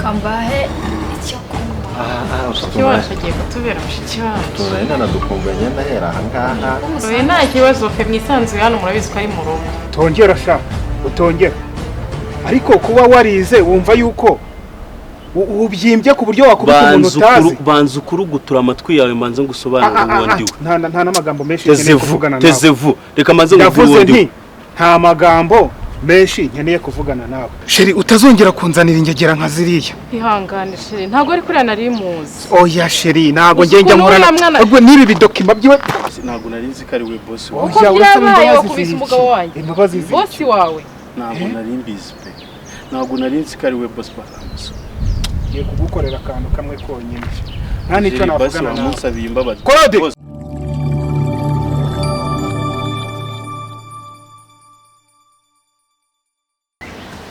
kambahe icyo kunywa. Mushiki wacu agiye kutubera mushiki wacu. Turenda nadukumbuye ndahera ahangaha. Oya nta kibazo fe mwisanzuye hano murabizi ko ari mu rugo. Tongera sha, utongera. Ariko kuba warize wumva yuko ubyimbye ku buryo wakubita umuntu utazi. Banza ukurugutura amatwi yawe manze ngusobanura uwo ndiwe. Nta namagambo menshi nkeneye kuvugana nawe. Tezevu, reka manze ngubwire uwo ndiwe. Nta magambo menshi nkeneye kuvugana nawe. Sheri utazongera kunzanira ingegera nka ziriya. Ihangane Sheri, ntago ari kuri nari muzi. Oya Sheri, nago ngenge nkorana. Ubwo nibi bidokima byiwe. Ntago nari nzi ko ari we boss wawe. Oya urabaye wakubise umugabo wanjye. Boss wawe. Ntago nari mbizi pe. Ntago nari nzi ko ari we boss bakamuso. Ngiye kugukorera akantu kamwe konyine. Nta nicyo navugana nawe. Musabiye imbabazi. Claude.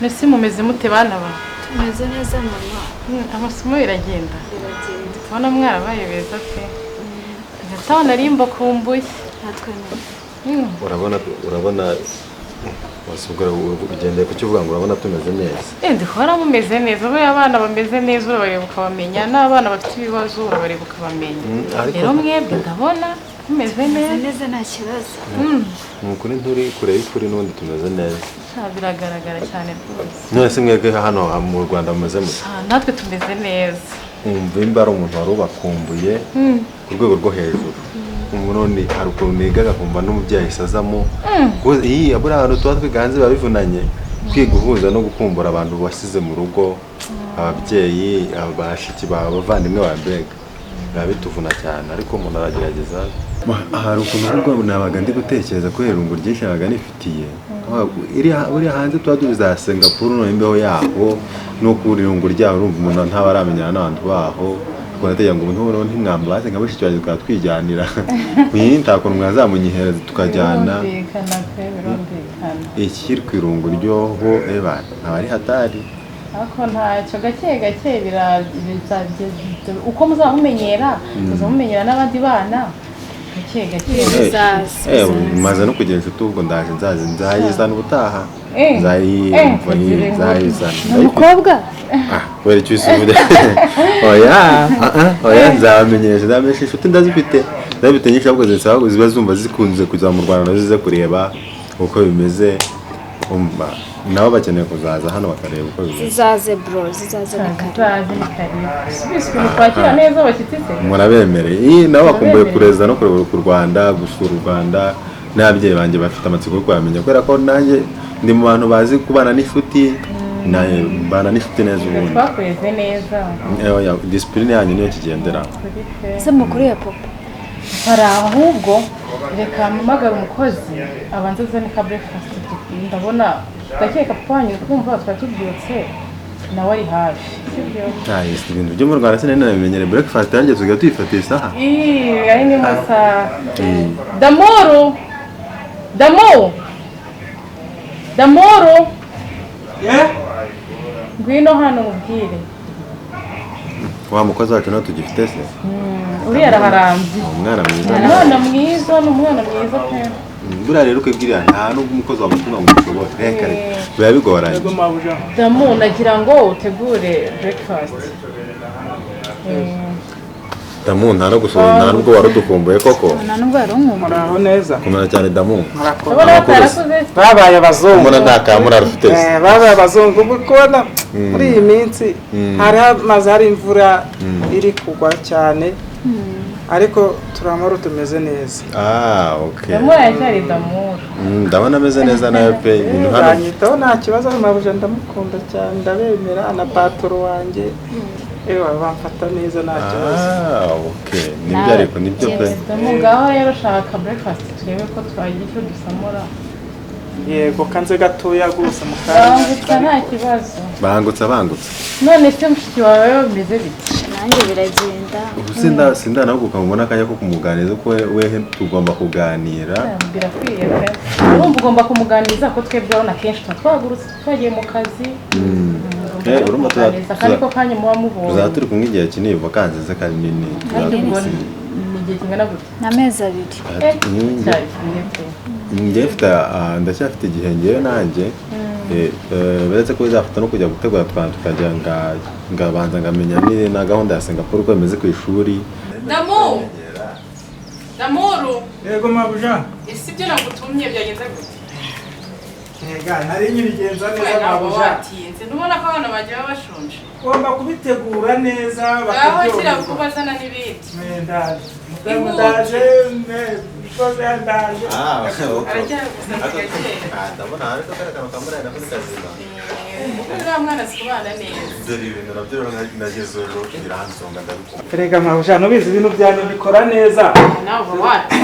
Nese mumeze mute bana ba? Tumeze neza mama. Amasomo biragenda. Tubona mwarabaye beza pe. Ngatana rimbo kumbuye. Natwe neza. Urabona wasubwira ugendeye ku kivuga ngo urabona tumeze neza. Ndikora mumeze neza, abo abana bameze neza urabareba ukabamenya, n'abana bafite ibibazo urabareba ukabamenya. Rero mwebwe ndabona tumeze neza nta kibazo. Nukuri nturi kure y'ukuri n'undi tumeze neza. Biragaragara cyane rwose. None mwebwe hano mu Rwanda mumeze mute? Natwe tumeze neza. Umva imba ari umuntu wari ubakumbuye ku rwego rwo hejuru. Umurundi hari ukuntu nigaga kumva n'umubyeyi isazamo. Iyi abura abantu tuba twiganze babivunanye kwiguhuza no gukumbura abantu wasize mu rugo, ababyeyi, abashiki bavandimwe ba mbega. Babituvuna cyane ariko umuntu aragerageza. Hari ukuntu ubwo nabaga ndi gutekereza ko herungu ryinshi nabaga nifitiye. Uri hanze tuba tuza Singapore no imbeho yaho no kuri irungu ryaho urumva umuntu ntabaramenyana n'abantu baho. Kunateganya ngo umuntu ntimwamba base nka bashiki baje twatwijyanira. Mwini ntakon mwazamunyihereza tukajyana. Ikiri kwirungu ryoho abari hatari. Ako ntacyo gake birazageze uko muzamumenyera n'abandi bana gake maze no kugira inshuti ubwo ndaje nzayizana ubutaha. Nzayizana. Umukobwa? Wari cyusubude. Oya nzamenyesha inshuti ndazifite nyinshi ahubwo zisaba ziba zumva zikunze kuza mu Rwanda nazo zize kureba uko bimeze. Nabo bakeneye kuzaza hano bakareba uko bimeze. Zizaze bro, zizaze nikari. Biswe kwakira neza bashyitse. Murabemereye. Nabo bakumbuye kureza no kureba ku Rwanda, gusura u Rwanda. N'ababyeyi banjye bafite amatsiko yo kwamenya kubera ko nanjye ndi mu bantu bazi kubana n'inshuti. Bana n'inshuti neza ubundi. Twakweze neza. Discipline yanyu niyo kigendera. Se mukuru ya papa. Hari ahubwo reka mpamagara umukozi abanza azane ka breakfast. Ndabona ndakeka papa wanyu kumva twatubyutse nawe ari hafi. Ibintu byo mu Rwanda sinari nabimenyere breakfast yanjye tugiye tuyifatira isaha. Ari ni masa. Damoro. Ngwino hano ubwire. Wa mukozi wacu no tugifite se. Uri araharambye. Umwana mwiza. Umwana mwiza pe. Buriya rero kwibwira nta n'ubwo umukozi wamutunga ngo ushobore. Reka biba bigoranye. Damu nagira ngo utegure breakfast. Damu nta no gusura nta nubwo warudukumbuye koko. Nta nubwo yarunkumbuye. Muraho neza. Kumera cyane Damu. Babaye abazungu. Mbona nta kamura rufite. Babaye abazungu kubona muri iyi minsi hari hamaze hari imvura iri kugwa cyane. Ariko turamara tumeze neza. Okay. Damu yacyari Damu. Ndabona ameze neza nayo pe ibintu hano. Nyitaho nta kibazo mabuje ndamukunda cyane ndabemera na patoro wanjye. Bamfata neza nta kibazo. Okay. Nibyo ariko nibyo pe. Damu ngaho rero shaka breakfast turebe ko twagira icyo dusamura. Yego kanze gatoya gusa mukanya. Bangutsa nta kibazo. Bangutsa. None se mushiki wawe bimeze bite? Nanjye biragenda. Ubu sinda naguka mubona kanya ko kumuganiriza ko wehe tugomba kuganira. Birakwiye pe. Urumva ugomba kumuganiriza ko twebwe abona kenshi twagurutse twagiye mu kazi. Urumva ariko kanya muba mubonye. Uzaturi kumwe igihe kinini vacances ze kandi nini. Igihe kingana gute? N'amezi 2. Ndacyafite igihe ngewe nanjye beretse ko bizafata no kujya gutegura twana tukajya ngabanza ngamenya na gahunda ya Singapore uko bimeze ku ishuri. Namuru Yego mabuja. ese ibyo nagutumye byagenze gute? Ega nari nyibigenza neza mabuja. Watinze nubona ko abana bagiye bashonje. Ugomba kubitegura neza Aho kira kubazana n'ibindi. Ndaje. Ndaje bikoze ndaje. Arajya gusanga Ndabona ariko karakano kamera na kuri kazima. Uriya mwana sikubana neza. Dore ibintu nabyo nageze ejo biransonga ndabikora. Erega mabuja nubizi ibintu byanyu bikora neza. Nawe wati.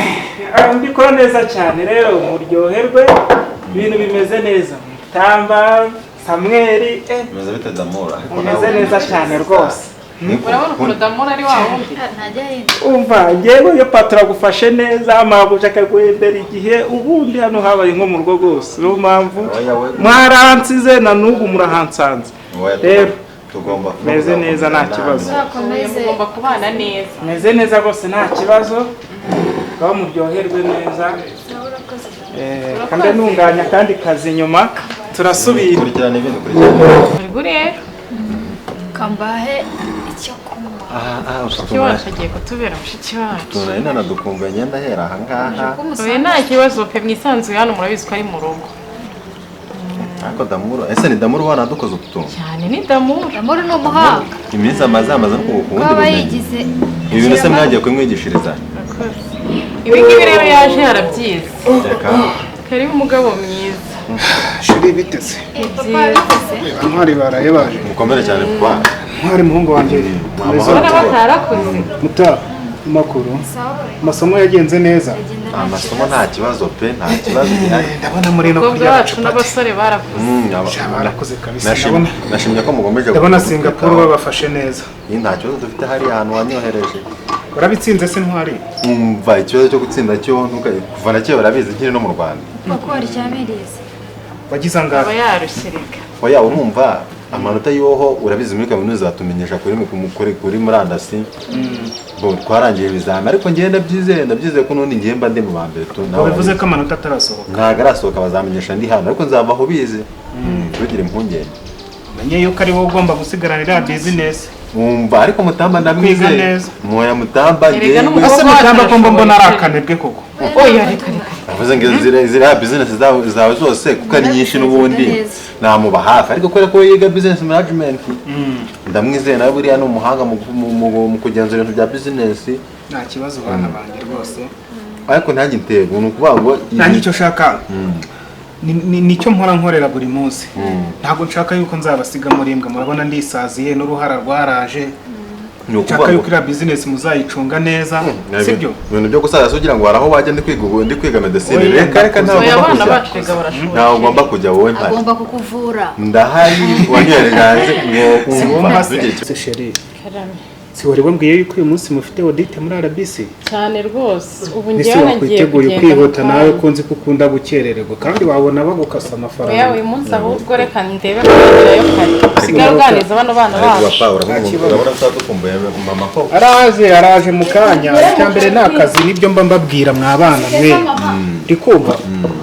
Mbikora neza cyane rero muryoherwe ibintu bimeze neza. Tamba Samuel Bimeze bite Damura? bimeze neza cyane rwose. Urabona ukuntu Damura ari wa wundi. ntajya yenda Umva ngewe iyo patron agufashe neza mabuja akaguhembera igihe ubundi hano habaye nko mu rugo rwose. Niyo mpamvu mwaransize na n'ubu murahansanze. Rero tugomba meze neza nta kibazo. Mugomba kubana neza. Meze neza rwose nta kibazo. Ngaho muryoherwe neza. Kandi ntunganya kandi kazi nyuma turasubira. kurikirana ibintu kurikirana. Ariko rero kambahe icyo kunywa mushiki wacu agiye kutubera mushiki wacu. Tuna ina nadukumva nyenda hera aha ngaha. Oya nta kibazo pe mwisanzuye hano murabizi ko ari mu rugo. Ariko Damura ese ni Damura wana dukoze utuntu. Cyane ni Damura. Damura ni umuhanga Iminsi amaze no kukundi aba bumenyi. yigize Ibintu se mwagiye kumwigishiriza. Ibi ngibi rero yaje yarabyize. Reka. Karibu umugabo mwiza. Shiri biteze. papa biteze Ntwari baraye baje. Mukomere cyane kuba. Ntwari muhungu wanjye. Urabona batarakuze. Muta makuru. sawa Amasomo yagenze neza. Amasomo nta kibazo pe nta kibazo gihari. Ndabona muri no Abakobwa kurya bacu n'abasore barakuze. barakoze kabisa. Ndabona Nashimye ko mugomeje. ndabona Singapore babafashe neza. Iyi nta kibazo dufite hari ahantu wanyohereje. Urabitsinze se Ntwari? Umva ikibazo cyo gutsinda cyo kuva na cyo barabizi nkiri no mu Rwanda. kuko hari cyamirize Wagize Aba angahe? yarushyirika. Oya urumva amanota yoho urabizi muri kaminuza batumenyesha kuri murandasi. Bo twarangiye ibizami ariko ngenda ndabyizeye ko nundi ngiye mba ndi mu bambere tu nawe. Bivuze ko amanota atarasohoka. Ntago arasohoka bazamenyesha ndi hano ariko nzava aho bize. Tugire impungenge. Menye yuko ari wowe ugomba gusigaranira business. Umva ariko Mutamba ndamwize. neza. Moya Mutamba Erega ngewe. n'umukobwa Ese Mutamba ko mbona ari akanebwe koko. Oya reka reka. Avuze ngo ziriya business zawe zose kuko ari nyinshi n'ubundi namuba hafi ariko kubera ko yiga business management ndamwizeye nawe buriya ni umuhanga mu kugenzura ibintu bya business. Nta kibazo bana banjye rwose. Ariko ntange intego ni ukuvuga ngo Nanjye icyo shaka nicyo mpora nkorera buri munsi. Ntabwo nshaka yuko nzabasiga muri imbwa murabona ndisaziye n'uruhara rwaraje. ni Nshaka yuko iriya business muzayicunga neza. Sibyo? ibintu byo gusaza ugira ngo haraho wajya ndi kwiga medicine Oya, reka ntawe Oya ugomba abana kujya bacu rega barashoboye. ntawe ugomba kujya wowe mpari agomba kukuvura ndahari wanyohereje hanze ngo Sigomba umva se. ntugire icyo Se chérie. Karame. Si wari wambwiye yuko uyu munsi mufite audit muri RBC? Cyane rwose. Ubu Nise ngewe nagiye wakwiteguye kwihuta nawe ko nzi ko ukunda gukerererwa kandi wabona bagukasa Oya amafaranga. uyu munsi ahubwo reka ndebe ko kare. Sigara uganiza bano bana ariko bacu. wapfa urabona utadukumbuye mama ko Araje mu kanya icyambere ni akazi nibyo mba mbabwira mwabana mwe. Ndikumva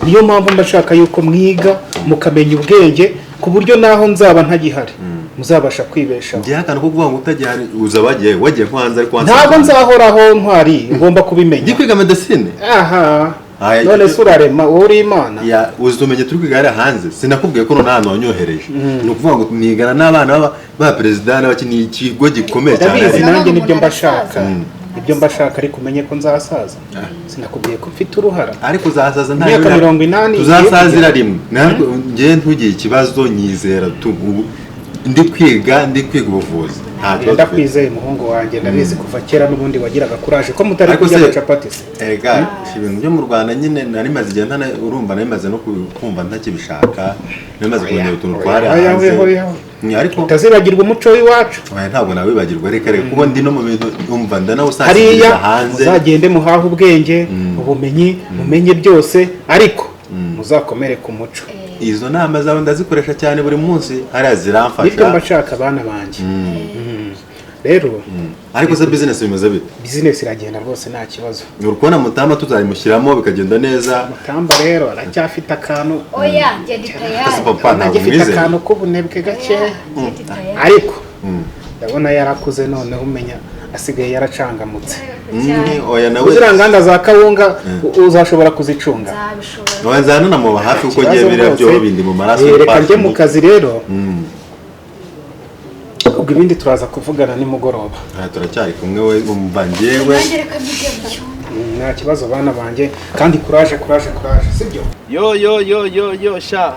niyo mpamvu ndashaka yuko mwiga mukamenya ubwenge ku buryo naho nzaba ntagihari muzabasha kwibesha. ngiye akantu ko kuvuga ngo utajyari uza wagiye kwanza ariko Ntabwo nzahoraho Ntwari ngomba kubimenya. ndi kwiga medicine Aha. Aya, None se urarema wowe uri Imana. ya uzumenye turi kwiga hariya hanze sinakubwiye ko none hano wanyohereje ni ukuvuga ngo nigana n'abana ba perezida n'abakiniye ikigo gikomeye cyane Ndabizi ari- nanjye nibyo mbashaka. Ibyo mbashaka ariko umenye ko nzasaza. Sinakubwiye ko mfite uruhara. ariko uzasaza nta Imyaka 80 tuzasazira rimwe natwe ngiye ntugire ikibazo nyizera ndi kwiga ubuvuzi nta kibazo Ndakwizeye muhungu wanjye ndabizi kuva kera n'ubundi wagiraga kuraje ko mutari Ariko kurya se- capati se. Erega ibintu byo mu Rwanda nyine nari maze igihe urumva nari maze no kumva ntakibishaka nari maze kumenya utuntu twari hanze ariko utazibagirwa umuco w'iwacu. oya ntabwo nawibagirwa reka kuko ndi no mu bintu umva Hariya ndanawusangiriza hanze muzagende muhahe ubwenge ubumenyi mumenye byose ariko muzakomere ku muco. izo nama zawe ndazikoresha cyane buri munsi hariya Nibyo ziramfasha mbashaka abana banjye. rero ariko se business bimeze bite? business iragenda rwose nta kibazo. Uri kubona Mutamba tuzayimushyiramo bikagenda neza. Mutamba rero aracyafite akantu oya ngende Ese tayari papa ntabwo agifite mwize. akantu k'ubunebwe gake ngende tayari ariko ndabona yarakuze noneho umenya asigaye yaracangamutse. Oya nawe. Uzira nganda za kawunga uzashobora kuzicunga. nzabishobora Wanzana na mu hafi uko ngiye biriya byo bindi mu maraso. Reka njye mu kazi rero. Ubwo ibindi turaza kuvugana nimugoroba. Turacyari kumwe we umva njyewe. ngereka mbige mu cyumba Nta kibazo bana banjye kandi courage sibyo? Yo sha.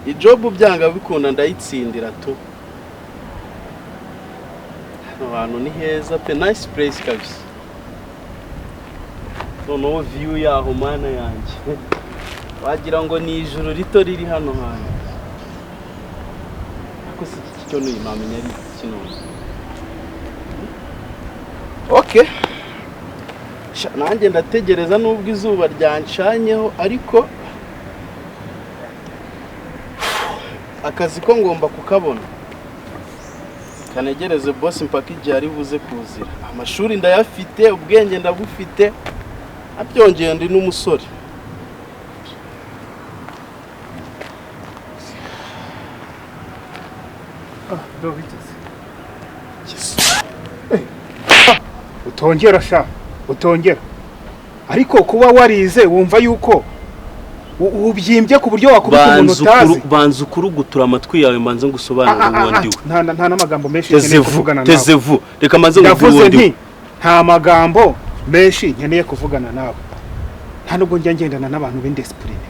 Ijobu byanga bikunda ndayitsindira tu. Hano hantu ni heza pe, nice place kabisa. No view yaho mana yanjye. Wagira ngo ni ijuru rito riri hano hantu. Ako si iki cyo nuyimamenya ari kino. Okay. Nanjye ndategereza nubwo izuba ryanshanyeho ariko akazi ko ngomba kukabona. Kanegereze boss mpaka igihe ari buze kuzira. Amashuri ndayafite, ubwenge ndabufite. Abyongeye ndi n'umusore. Utongera ariko kuba warize wumva yuko ubyimbye ku buryo wakubita umuntu utazi. Banza ukurugutura amatwi yawe manze ngusobanurira uwo ndiwe. Nta n'amagambo menshi nkeneye kuvugana nawe. Tezevu reka manze nguvuge nti nta magambo menshi nkeneye kuvugana nawe. Nta nubwo njya ngendana n'abantu b'indiscipline.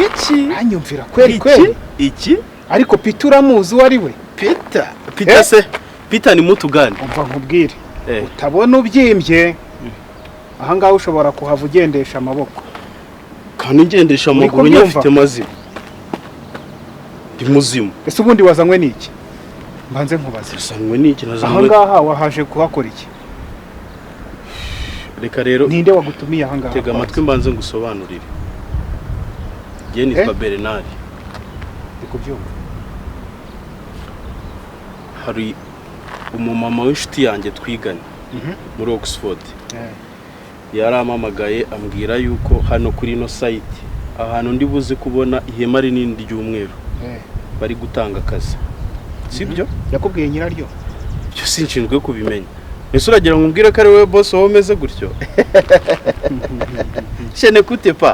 Iki anyumvira kweli iki ariko Peter uramuzi wari we? Peter se Peter ni mutu gani? Umva nkubwire utabona ubyimbye aha ngaho ushobora kuhava ugendesha amaboko kandi ngendesha amaguru nyafite mazima. Ndi muzimu. Ese ubundi wazanywe n'iki? Mbanze nkubaze. Wazanywe n'iki? Aha ngaha wahaje kuhakora iki? Reka rero ninde wagutumiye aha ngaha? Tega amatwi mbanze ngusobanurire. Ye nitwa Bernard. Ndikubyumva. Hari umumama w'inshuti yanjye twiganye muri Oxford. Yaramamagaye ambwira yuko hano kuri no site ahantu ndi buze kubona ihema rinini ry'umweru bari gutanga akazi. Sibyo? Yakubwiye nyiraryo? Byo sinshinzwe kubimenya. Ese uragira ngo umbwire ko ari wowe boss wawe umeze gutyo? Shene kute pa.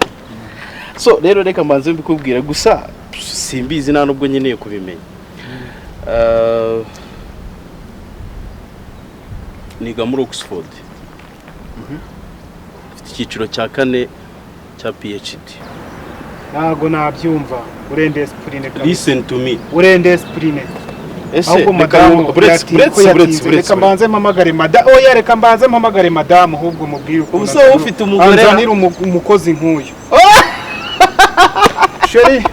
So rero reka mbanze mbikubwira gusa simbizi nta nubwo nyeneye kubimenya. Niga muri Oxford. Icyiciro cya 4 cya PhD. Ntago nabyumva. Urende discipline. Listen to me. Urende discipline. Ese reka mbanze mpamagare madame. Oya reka mbanze mpamagare madame ahubwo mubwire uko. Ubuse ufite umugore anzanira umukozi nk'uyu. Sheri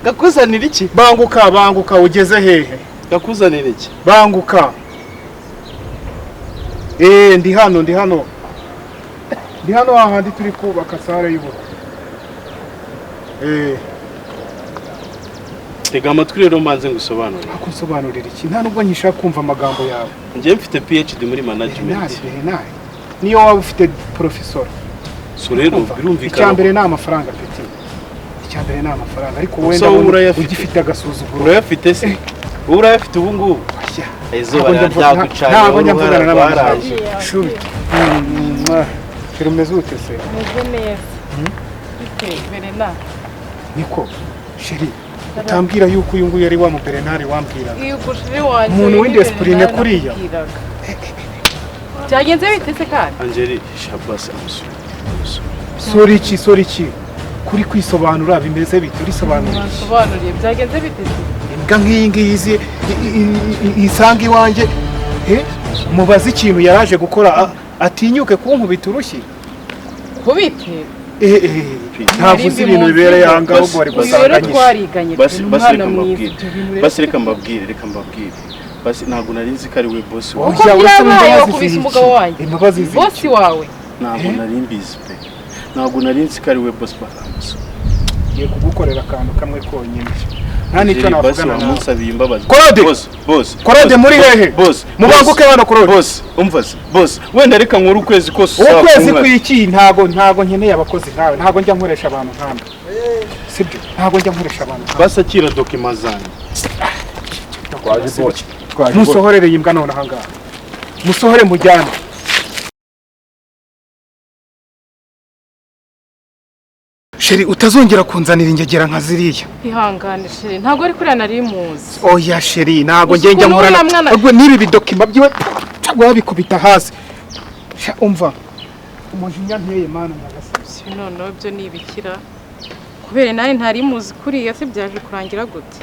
gakuzanira iki? Banguka ugeze hehe? Gakuzanira iki? Banguka. Ndi hano. Ndi hano ahandi turi kubaka sare y'ubu. Tega amatwi rero mbanze ngusobanurire. Akusobanurira iki? Nta nubwo nyishaka kumva amagambo yawe. Njye mfite PhD muri management. Niyo waba ufite professor. So rero birumvikana. Icyambere ni amafaranga peti. Icyambere ni amafaranga ariko wenda ugifite agasuzuguro. Urayafite se? Urayafite ubu ngubu? Izuba ryagucanye. Ntabwo nyamvugana n'abantu. Shuri. Kirumeze ute se? Meze neza. Bernard. Niko. Sheri. Utambwira yuko uyu nguyu yari wa mu Bernard wambwira. Umuntu w'indiscipline kuriya. Byagenze bite se kandi? Angeli Shabas Sorry ki. Kuri kwisobanura bimeze bite? Urisobanura. Sobanuriye byagenze bite? Imbwa nk'iyi ngiyi isanga iwanjye mubaze ikintu yaraje gukora atinyuke kunkubita urushyi. Kubite? Ntabwo uzi ibintu bibereye aha ngaho ubwo bari gusanganyije. Twariganye umwana mwiza. Basi reka mbabwire. Basi ntabwo nari nzi ko ari we boss wawe. Uko byabaye wakubise umugabo wanjye. Imbabazi ziki? Boss wawe. Ntabwo nari mbizi pe. Ntabwo nari nzi ko ari we boss bakanguso. ngiye kugukorera akantu kamwe konyine nta nicyo basi navugana nawe wamusabiye imbabazi Claude! boss Claude muri hehe boss mubanguke hano Claude boss umva se boss wenda reka nkuru ukwezi kose ukwezi kw'iki ntago nkeneye abakozi nkawe ntago njya nkoresha abantu nkamwe sibyo ntago njya nkoresha abantu basi akira dokima zanjye musohorere yimbwa none ahangaha musohore mujyane sheri utazongera kunzanira ingegera nka ziriya ihangane sheri ntabwo ari kuriya nari muzi oya sheri ntago njya nkorana ubwo n'ibi bidokima byiwe wabikubita hasi umva umujinya nteye mana nyagasabye noneho byo ni ibikira kubera nawe ntari muzi kuriya se byaje kurangira gute